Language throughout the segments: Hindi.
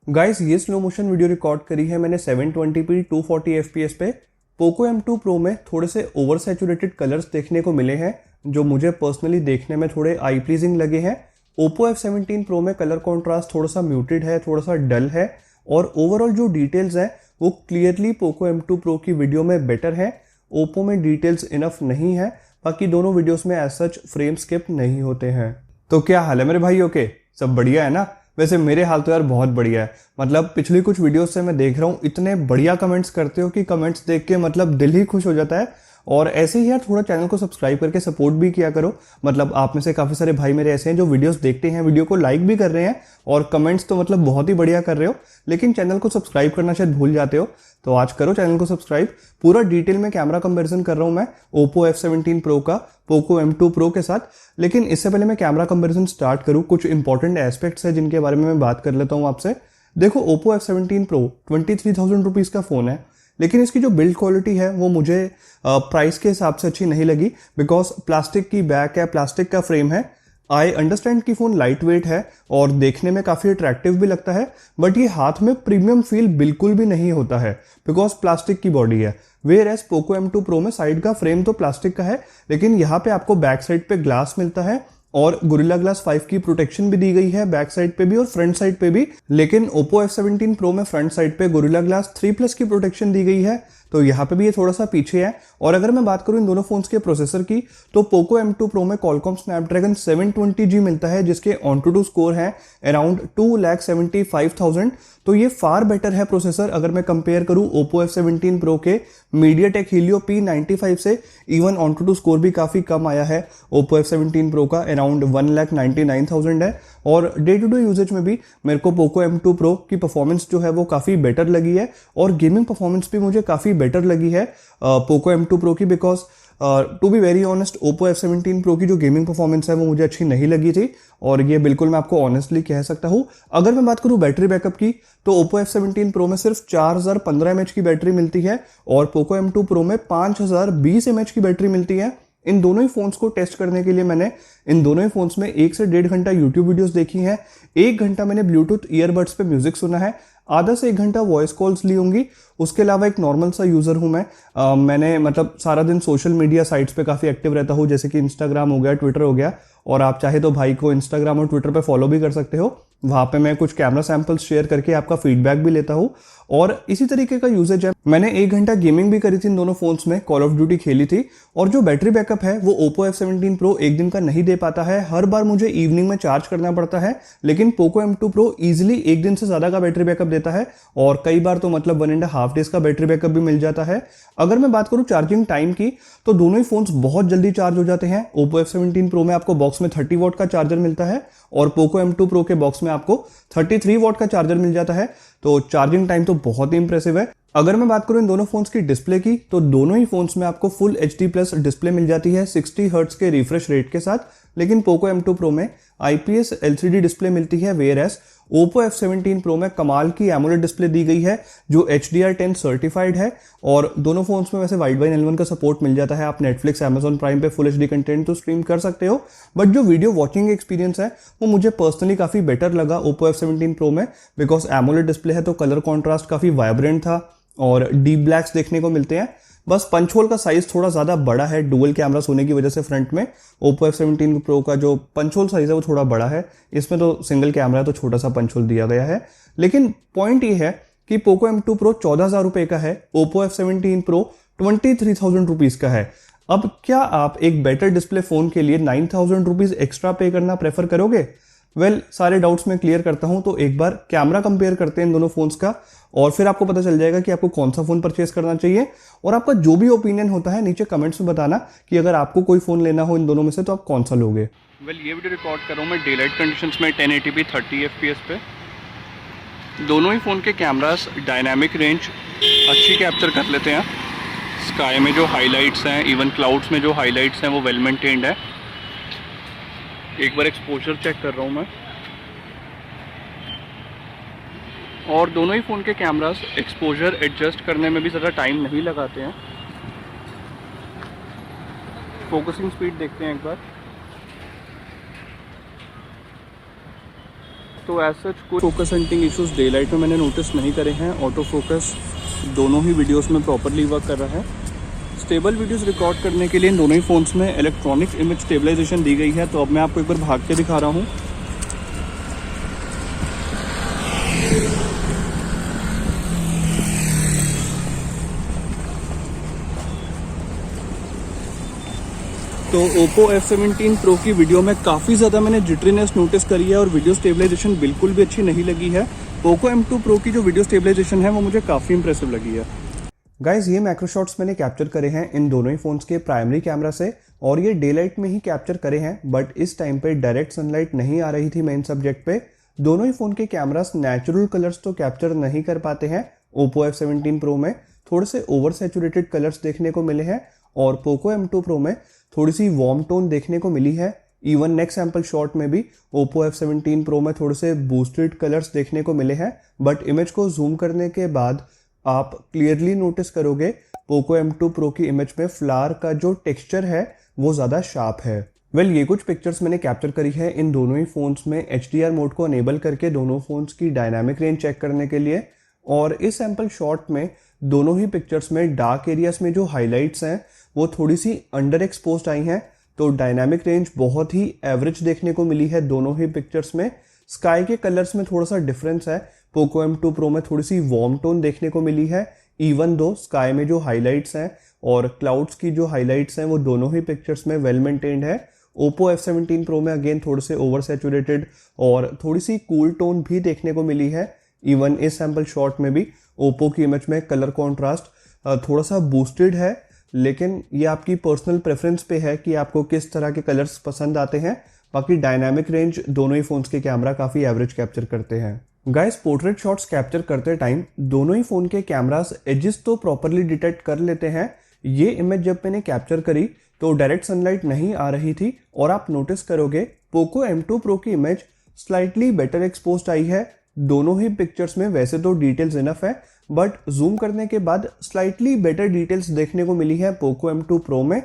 गाइस ये स्लो मोशन वीडियो रिकॉर्ड करी है मैंने 720p 240 fps पे। पोको M2 Pro में थोड़े से ओवर सैचुरेटेड कलर्स देखने को मिले हैं जो मुझे पर्सनली देखने में थोड़े आई प्लीजिंग लगे हैं। Oppo F17 Pro में कलर कॉन्ट्रास्ट थोड़ा सा म्यूटेड है, थोड़ा सा डल है और ओवरऑल जो डिटेल्स हैं वो क्लियरली पोको M2 Pro की वीडियो में बेटर है। ओप्पो में डिटेल्स इनफ नहीं है, बाकी दोनों वीडियोस में एज सच फ्रेम स्किप नहीं होते हैं। तो क्या हाल है मेरे भाई? ओके, सब बढ़िया है ना? वैसे मेरे हाल तो यार बहुत बढ़िया है। मतलब पिछली कुछ वीडियोस से मैं देख रहा हूँ इतने बढ़िया कमेंट्स करते हो कि कमेंट्स देख के मतलब दिल ही खुश हो जाता है। और ऐसे ही यार थोड़ा चैनल को सब्सक्राइब करके सपोर्ट भी किया करो। मतलब आप में से काफ़ी सारे भाई मेरे ऐसे हैं जो वीडियोस देखते हैं, वीडियो को लाइक भी कर रहे हैं और कमेंट्स तो मतलब बहुत ही बढ़िया कर रहे हो, लेकिन चैनल को सब्सक्राइब करना शायद भूल जाते हो। तो आज करो चैनल को सब्सक्राइब। पूरा डिटेल में कैमरा कंपैरिजन कर रहा हूँ मैं Oppo F17 Pro का पोको M2 Pro के साथ। लेकिन इससे पहले मैं कैमरा कंपैरिजन स्टार्ट करूँ, कुछ इंपॉर्टेंट एस्पेक्ट्स है जिनके बारे में मैं बात कर लेता हूँ आपसे। देखो, Oppo F17 Pro 23,000 रुपीज़ का फ़ोन है, लेकिन इसकी जो बिल्ड क्वालिटी है वो मुझे प्राइस के हिसाब से अच्छी नहीं लगी। बिकॉज प्लास्टिक की बैक है, प्लास्टिक का फ्रेम है। आई अंडरस्टैंड कि फ़ोन लाइट वेट है और देखने में काफ़ी अट्रैक्टिव भी लगता है, बट ये हाथ में प्रीमियम फील बिल्कुल भी नहीं होता है बिकॉज प्लास्टिक की बॉडी है। Whereas Poco M2 Pro में साइड का फ्रेम तो प्लास्टिक का है, लेकिन यहाँ पे आपको बैक साइड पे ग्लास मिलता है और गोरिल्ला ग्लास 5 की प्रोटेक्शन भी दी गई है बैक साइड पे भी और फ्रंट साइड पे भी। लेकिन Oppo F17 Pro में फ्रंट साइड पे गोरिल्ला ग्लास 3+ की प्रोटेक्शन दी गई है, तो यहाँ पे भी ये थोड़ा सा पीछे है। और अगर मैं बात करूँ इन दोनों फोन्स के प्रोसेसर की, तो पोको M2 Pro में Qualcomm Snapdragon 720G मिलता है जिसके AnTuTu स्कोर है अराउंड 2,75,000। तो ये फार बेटर है प्रोसेसर अगर मैं कंपेयर करूँ Oppo F17 Pro के MediaTek Helio P95 से। इवन AnTuTu स्कोर भी काफ़ी कम आया है Oppo F17 Pro का, अराउंड 1,99,000 है। और डे टू डे यूजेज में भी मेरे को पोको M2 Pro की परफॉर्मेंस जो है वो काफ़ी बेटर लगी है और गेमिंग परफॉर्मेंस भी मुझे काफ़ी बेटर लगी है पोको M2 Pro की। Because to be very honest, Oppo F17 Pro की जो गेमिंग परफॉर्मेंस है वो मुझे अच्छी नहीं लगी थी और ये बिल्कुल मैं आपको ऑनेस्टली कह सकता हूँ। अगर मैं बात करूँ बैटरी बैकअप की, तो Oppo F17 Pro में सिर्फ 4015 mAh की बैटरी मिलती है और पोको M2 Pro में 5020 mAh की बैटरी मिलती है। इन दोनों ही फोन्स को टेस्ट करने के लिए मैंने इन दोनों ही फोन्स में 1 से 1.5 घंटा यूट्यूब वीडियोस देखी हैं। 1 घंटा मैंने ब्लूटूथ ईयरबड्स पे म्यूजिक सुना है, आधा से 1 घंटा वॉइस कॉल्स ली होंगी। उसके अलावा एक नॉर्मल सा यूजर हूं मैं। मैंने मतलब सारा दिन सोशल मीडिया साइट्स पे काफ़ी एक्टिव रहता हूँ, जैसे कि इंस्टाग्राम हो गया, ट्विटर हो गया। और आप चाहे तो भाई को इंस्टाग्राम और ट्विटर पे फॉलो भी कर सकते हो। वहाँ पे मैं कुछ कैमरा सैंपल्स शेयर करके आपका फीडबैक भी लेता हूँ और इसी तरीके का यूजेज है। मैंने 1 घंटा गेमिंग भी करी थी इन दोनों फोन्स में, कॉल ऑफ ड्यूटी खेली थी। और जो बैटरी बैकअप है वो Oppo F17 Pro एक दिन का नहीं दे पाता है, हर बार मुझे इवनिंग में चार्ज करना पड़ता है। लेकिन पोको M2 Pro इजिली 1 दिन से ज़्यादा का बैटरी बैकअप देता है और कई बार तो मतलब 1.5 डेज का बैटरी बैकअप भी मिल जाता है। अगर मैं बात करूँ चार्जिंग टाइम की, तो दोनों ही फोन्स बहुत जल्दी चार्ज हो जाते हैं। Oppo F17 Pro में आपको बॉक्स में 30 वॉट का चार्जर मिलता है और पोको M2 Pro के बॉक्स में आपको 33 वॉट का चार्जर मिल जाता है। तो चार्जिंग टाइम तो बहुत ही इंप्रेसिव है। अगर मैं बात करूं इन दोनों फोन्स की डिस्प्ले की, तो दोनों ही फोन्स में आपको फुल HD+ डिस्प्ले मिल जाती है 60 हर्ट्ज के रिफ्रेश रेट के साथ। लेकिन पोको M2 Pro में IPS LCD डिस्प्ले मिलती है, where as Oppo F17 Pro में कमाल की AMOLED डिस्प्ले दी गई है जो HDR10 सर्टिफाइड है। और दोनों फोन्स में वैसे वाइड L1 का सपोर्ट मिल जाता है। आप Netflix, Amazon Prime पे फुल HD कंटेंट तो स्ट्रीम कर सकते हो, बट जो वीडियो वॉचिंग एक्सपीरियंस है वो मुझे पर्सनली काफ़ी बेटर लगा Oppo F17 Pro में। बिकॉज AMOLED डिस्प्ले है तो कलर कॉन्ट्रास्ट काफ़ी वाइब्रेंट था और डीप ब्लैक्स देखने को मिलते हैं। बस पंच होल का साइज थोड़ा ज़्यादा बड़ा है डुअल कैमरास होने की वजह से। फ्रंट में Oppo F17 Pro का जो पंच होल साइज है वो थोड़ा बड़ा है, इसमें तो सिंगल कैमरा है तो छोटा सा पंच होल दिया गया है। लेकिन पॉइंट ये है कि पोको M2 Pro 14,000 रुपये का है, Oppo F17 Pro 23,000 रुपीज़ का है। अब क्या आप एक बेटर डिस्प्ले फ़ोन के लिए 9,000 रुपीज़ एक्स्ट्रा पे करना प्रेफर करोगे? वेल, सारे डाउट्स मैं क्लियर करता हूं, तो एक बार कैमरा कंपेयर करते हैं इन दोनों फोन्स का और फिर आपको पता चल जाएगा कि आपको कौन सा फोन परचेस करना चाहिए। और आपका जो भी ओपिनियन होता है नीचे कमेंट्स में बताना कि अगर आपको कोई फोन लेना हो इन दोनों में से तो आप कौन सा लोगे। वेल, ये वीडियो रिकॉर्ड कर रहा हूँ मैं डे लाइट कंडीशंस में 1080p 30 fps पे। दोनों ही फ़ोन के कैमरास डायनामिक रेंज अच्छी कैप्चर कर लेते हैं। स्काई में जो हाईलाइट्स हैं, इवन क्लाउड्स में जो हाईलाइट्स हैं वो वेल मेंटेन्ड है। एक बार एक्सपोजर चेक कर रहा हूँ मैं, और दोनों ही फ़ोन के कैमरास एक्सपोजर एडजस्ट करने में भी ज़्यादा टाइम नहीं लगाते हैं। फोकसिंग स्पीड देखते हैं एक बार। तो एज सच कोई focus hunting issues day light में मैंने नोटिस नहीं करे हैं। ऑटो फोकस दोनों ही वीडियोस में प्रॉपरली वर्क कर रहा है। स्टेबल वीडियोस रिकॉर्ड करने के लिए इन दोनों ही फ़ोन्स में इलेक्ट्रॉनिक इमेज स्टेबलाइजेशन दी गई है। तो अब मैं आपको एक बार भाग के दिखा रहा हूँ। तो Oppo F17 Pro की वीडियो में काफ़ी ज़्यादा मैंने जिटरीनेस नोटिस करी है और वीडियो स्टेबलाइजेशन बिल्कुल भी अच्छी नहीं लगी है। Poco M2 Pro की जो वीडियो स्टेबलाइजेशन है वो मुझे काफ़ी इंप्रेसिव लगी है। गाइज ये मैक्रो शॉट्स मैंने कैप्चर करे हैं इन दोनों ही फ़ोन्स के प्राइमरी कैमरा से और ये डे लाइट में ही कैप्चर करे हैं, बट इस टाइम पे डायरेक्ट सनलाइट नहीं आ रही थी मेन सब्जेक्ट पे। दोनों ही फ़ोन के कैमरास नेचुरल कलर्स तो कैप्चर नहीं कर पाते हैं। Oppo F17 Pro में थोड़े से ओवर सैचुरेटेड कलर्स देखने को मिले हैं और Poco M2 Pro में थोड़ी सी वार्म टोन देखने को मिली है। इवन नेक्स्ट सैम्पल शॉट में भी Oppo F17 Pro में थोड़े से बूस्टेड कलर्स देखने को मिले हैं, बट इमेज को जूम करने के बाद आप क्लियरली नोटिस करोगे Poco M2 Pro की इमेज में फ्लावर का जो टेक्सचर है वो ज़्यादा शार्प है। ये कुछ पिक्चर्स मैंने कैप्चर करी है इन दोनों ही फ़ोन्स में HDR मोड को अनेबल करके दोनों फ़ोन्स की डायनामिक रेंज चेक करने के लिए। और इस सैम्पल शॉट में दोनों ही पिक्चर्स में डार्क एरियाज में जो हाइलाइट्स हैं वो थोड़ी सी अंडर एक्सपोज्ड आई हैं, तो डायनामिक रेंज बहुत ही एवरेज देखने को मिली है दोनों ही पिक्चर्स में। स्काई के कलर्स में थोड़ा सा डिफरेंस है। Poco M2 Pro में थोड़ी सी वार्म टोन देखने को मिली है, इवन दो स्काई में जो हाइलाइट्स हैं और क्लाउड्स की जो हाइलाइट्स हैं वो दोनों ही पिक्चर्स में वेल मेंटेन्ड है। Oppo F17 Pro में अगेन थोड़े से ओवर सैचुरेटेड और थोड़ी सी कूल टोन भी देखने को मिली है। इवन इस सैम्पल शॉट में भी Oppo की इमेज में कलर कॉन्ट्रास्ट थोड़ा सा बूस्टेड है, लेकिन ये आपकी पर्सनल प्रेफरेंस पे है कि आपको किस तरह के कलर्स पसंद आते हैं। बाकी डायनामिक रेंज दोनों ही फ़ोन्स के कैमरा काफ़ी एवरेज कैप्चर करते हैं। गाइस पोर्ट्रेट शॉट्स कैप्चर करते टाइम दोनों ही फ़ोन के कैमरास एजेस तो प्रॉपरली डिटेक्ट कर लेते हैं। ये इमेज जब मैंने कैप्चर करी तो डायरेक्ट सनलाइट नहीं आ रही थी और आप नोटिस करोगे Poco M2 Pro की इमेज स्लाइटली बेटर एक्सपोज्ड आई है। दोनों ही पिक्चर्स में वैसे तो डिटेल्स इनफ है, बट जूम करने के बाद स्लाइटली बेटर डिटेल्स देखने को मिली है Poco M2 Pro में।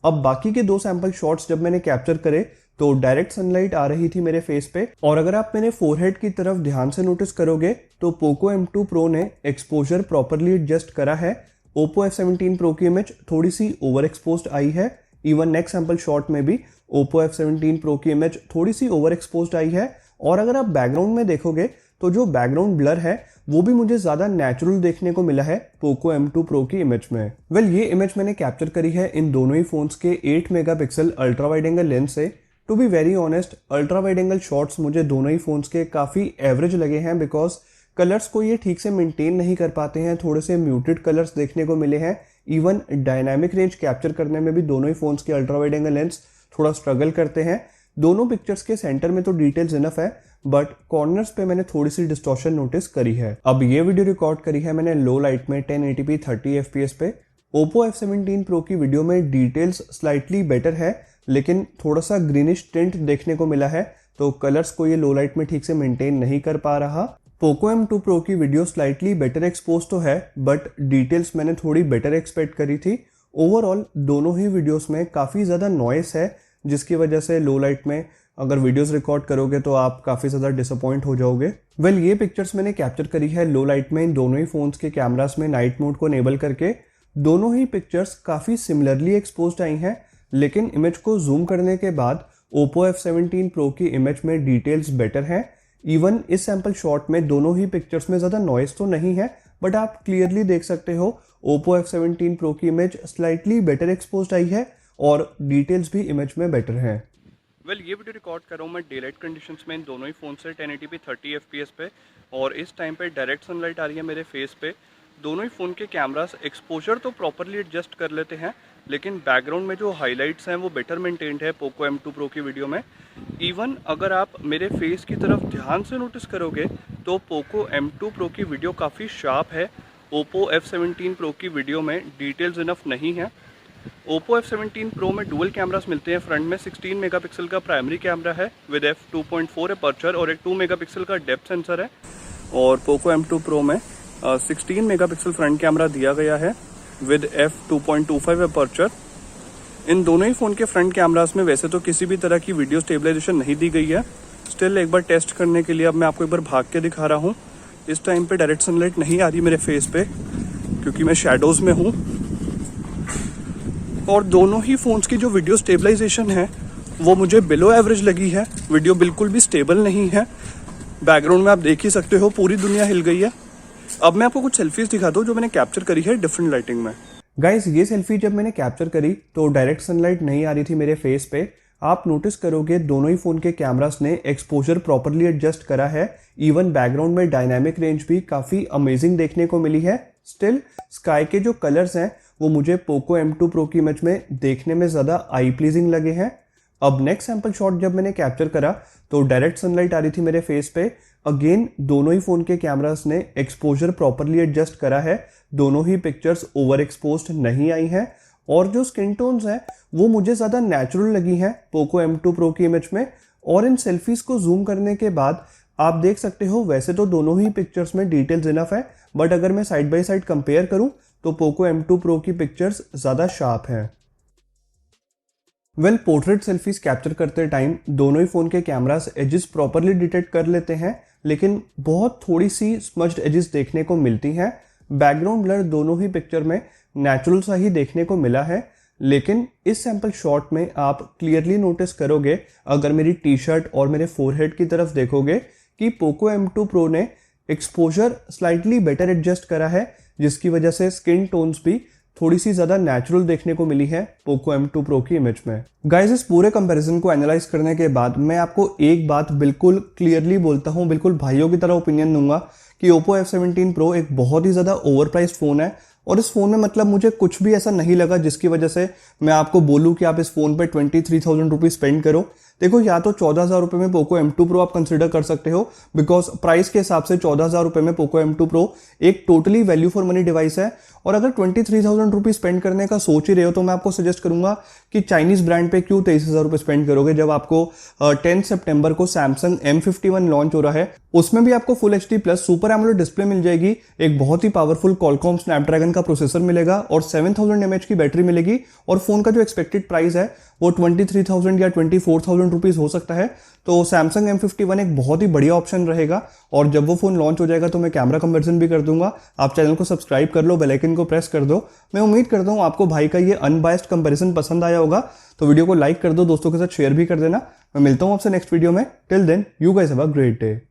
अब बाकी के दो सैम्पल शॉट्स जब मैंने कैप्चर करे तो डायरेक्ट सनलाइट आ रही थी मेरे फेस पे, और अगर आप मेरे फोरहेड की तरफ ध्यान से नोटिस करोगे तो Poco M2 Pro ने एक्सपोजर प्रॉपरली एडजस्ट करा है। Oppo F17 Pro की इमेज थोड़ी सी ओवर एक्सपोज्ड आई है। इवन नेक्स्ट सैम्पल शॉट में भी Oppo F17 Pro की इमेज थोड़ी सी ओवर एक्सपोज्ड आई है। और अगर आप बैकग्राउंड में देखोगे तो जो बैकग्राउंड ब्लर है वो भी मुझे ज़्यादा नेचुरल देखने को मिला है Poco M2 Pro की इमेज में। ये इमेज मैंने कैप्चर करी है इन दोनों ही फ़ोन्स के 8 megapixel ultra wide angle lens से। To be very honest ultra wide angle shots मुझे दोनों ही फ़ोन्स के काफ़ी एवरेज लगे हैं, बिकॉज कलर्स को ये ठीक से मेंटेन नहीं कर पाते हैं। थोड़े से म्यूटेड कलर्स देखने को मिले हैं। इवन डायनामिक रेंज कैप्चर करने में भी दोनों ही फ़ोन्स के अल्ट्रा वाइड एंगल लेंस थोड़ा स्ट्रगल करते हैं। दोनों पिक्चर्स के सेंटर में तो डिटेल्स इनफ है, बट कॉर्नर्स पे मैंने थोड़ी सी डिस्टॉर्शन नोटिस करी है। अब ये वीडियो रिकॉर्ड करी है मैंने लो लाइट में 1080p 30 fps पे। Oppo F17 Pro की वीडियो में डिटेल्स स्लाइटली बेटर है, लेकिन थोड़ा सा ग्रीनिश टिंट देखने को मिला है, तो कलर्स को ये लो लाइट में ठीक से मेंटेन नहीं कर पा रहा। Poco M2 Pro की वीडियो स्लाइटली बेटर एक्सपोज तो है, बट डिटेल्स मैंने थोड़ी बेटर एक्सपेक्ट करी थी। ओवरऑल दोनों ही वीडियोस में काफ़ी ज़्यादा नॉइस है, जिसकी वजह से लो लाइट में अगर वीडियोस रिकॉर्ड करोगे तो आप काफ़ी ज़्यादा डिसअपॉइंट हो जाओगे। ये पिक्चर्स मैंने कैप्चर करी है लो लाइट में इन दोनों ही फ़ोन्स के कैमरास में नाइट मोड को इनेबल करके। दोनों ही पिक्चर्स काफ़ी सिमिलरली एक्सपोज्ड आई हैं, लेकिन इमेज को जूम करने के बाद Oppo F17 Pro की इमेज में डिटेल्स बेटर हैं। इवन इस सैम्पल शॉट में दोनों ही पिक्चर्स में ज़्यादा नॉइस तो नहीं है, बट आप क्लियरली देख सकते हो Oppo F17 Pro की इमेज स्लाइटली बेटर एक्सपोज्ड आई है और डिटेल्स भी इमेज में बेटर हैं। ये वीडियो रिकॉर्ड कर रहा हूँ मैं डे लाइट कंडीशंस में इन दोनों ही फ़ोन से 1080p 30 fps पे, और इस टाइम पे डायरेक्ट सनलाइट आ रही है मेरे फेस पे। दोनों ही फ़ोन के कैमरास एक्सपोजर तो प्रॉपरली एडजस्ट कर लेते हैं, लेकिन बैकग्राउंड में जो हाइलाइट्स हैं वो बेटर मेंटेन्ड है Poco M2 Pro की वीडियो में। इवन अगर आप मेरे फेस की तरफ ध्यान से नोटिस करोगे तो Poco M2 Pro की वीडियो काफ़ी शार्प है। Oppo F17 Pro की वीडियो में डिटेल्स इनफ नहीं है। Oppo F17 Pro में डुअल कैमरास मिलते हैं। फ्रंट में 16 मेगापिक्सल का प्राइमरी कैमरा है विद f2.4 अपर्चर और एक 2 मेगापिक्सल का डेप्थ सेंसर है, और Poco M2 Pro में 16 मेगापिक्सल फ्रंट कैमरा दिया गया है विद f2.25 अपर्चर। इन दोनों ही फ़ोन के फ्रंट कैमरास में वैसे तो किसी भी तरह की वीडियो स्टेबलाइजेशन नहीं दी गई है, स्टिल एक बार टेस्ट करने के लिए अब मैं आपको एक बार भाग के दिखा रहा हूँ। इस टाइम पे डायरेक्ट सनलाइट नहीं आ रही मेरे फेस पे क्योंकि मैं शेडोज़ में हूँ। और दोनों ही फ़ोन्स की जो वीडियो स्टेबलाइजेशन है वो मुझे बिलो एवरेज लगी है। वीडियो बिल्कुल भी स्टेबल नहीं है। बैकग्राउंड में आप देख ही सकते हो पूरी दुनिया हिल गई है। अब मैं आपको कुछ सेल्फीज दिखाता हूँ जो मैंने कैप्चर करी है डिफरेंट लाइटिंग में। गाइस, ये सेल्फी जब मैंने कैप्चर करी तो डायरेक्ट सनलाइट नहीं आ रही थी मेरे फेस पे। आप नोटिस करोगे दोनों ही फ़ोन के कैमरास ने एक्सपोजर प्रॉपरली एडजस्ट करा है। इवन बैकग्राउंड में डायनामिक रेंज भी काफ़ी अमेजिंग देखने को मिली है। स्टिल स्काई के जो कलर्स हैं वो मुझे पोको M2 Pro की इमेज में देखने में ज़्यादा आई प्लीजिंग लगे हैं। अब नेक्स्ट सैम्पल शॉट जब मैंने कैप्चर करा तो डायरेक्ट सनलाइट आ रही थी मेरे फेस पे। अगेन दोनों ही फ़ोन के कैमरास ने एक्सपोजर प्रॉपरली एडजस्ट करा है। दोनों ही पिक्चर्स ओवर एक्सपोज्ड नहीं आई हैं और जो स्किन टोन्स हैं वो मुझे ज़्यादा नेचुरल लगी हैं पोको M2 Pro की इमेज में। और इन सेल्फीज़ को जूम करने के बाद आप देख सकते हो वैसे तो दोनों ही पिक्चर्स में डिटेल्स इनफ है, बट अगर मैं साइड बाय साइड कंपेयर करूं तो पोको M2 Pro की पिक्चर्स ज़्यादा शार्प हैं। पोर्ट्रेट सेल्फीज कैप्चर करते टाइम दोनों ही फ़ोन के कैमरास एजेस प्रॉपरली डिटेक्ट कर लेते हैं, लेकिन बहुत थोड़ी सी स्मज्ड एजेस देखने को मिलती हैं। बैकग्राउंड ब्लर दोनों ही पिक्चर में नेचुरल सा ही देखने को मिला है, लेकिन इस सैम्पल शॉट में आप क्लियरली नोटिस करोगे अगर मेरी टी शर्ट और मेरे फोरहेड की तरफ देखोगे कि पोको M2 Pro ने एक्सपोजर स्लाइटली बेटर एडजस्ट करा है, जिसकी वजह से स्किन टोन्स भी थोड़ी सी ज़्यादा नेचुरल देखने को मिली है पोको M2 Pro की इमेज में। गाइस, इस पूरे कंपैरिजन को एनालाइज करने के बाद मैं आपको एक बात बिल्कुल क्लियरली बोलता हूँ, बिल्कुल भाइयों की तरह ओपिनियन दूंगा कि Oppo F17 Pro एक बहुत ही ज़्यादा ओवर प्राइस्ड फ़ोन है। और इस फ़ोन में मतलब मुझे कुछ भी ऐसा नहीं लगा जिसकी वजह से मैं आपको बोलूँ कि आप इस फ़ोन पर 23,000 रुपीज़ स्पेंड करो। देखो, या तो 14,000 रुपये में पोको M2 Pro आप कंसिडर कर सकते हो, बिकॉज प्राइस के हिसाब से 14,000 रुपये में पोको M2 Pro एक totally value for money device है। और अगर 23,000 रुपीज़ स्पेंड करने का सोच ही रहे हो तो मैं आपको सजेस्ट करूंगा कि चाइनीज़ ब्रांड पे क्यों 23,000 रुपये स्पेंड करोगे, जब आपको 10 सितंबर को सैमसंग M51 लॉन्च हो रहा है। उसमें भी आपको full HD plus super AMOLED display मिल जाएगी, एक बहुत ही पावरफुल क्वालकॉम स्नैपड्रैगन का प्रोसेसर मिलेगा और 7000 mAh की बैटरी मिलेगी। और फोन का जो एक्सपेक्टेड प्राइस है वो 23,000 या 24,000 रुपीज़ हो सकता है। तो सैमसंग M51 एक बहुत ही बढ़िया ऑप्शन रहेगा। और जब वो फोन लॉन्च हो जाएगा तो मैं कैमरा कंपैरिजन भी कर दूंगा। आप चैनल को सब्सक्राइब कर लो, बेल आइकन को प्रेस कर दो। मैं उम्मीद करता हूँ आपको भाई का ये अनबायस्ड कंपैरिजन पसंद आया होगा, तो वीडियो को लाइक कर दो, दोस्तों के साथ शेयर भी कर देना। मैं मिलता हूँ आपसे नेक्स्ट वीडियो में। Till then, you guys have a great day.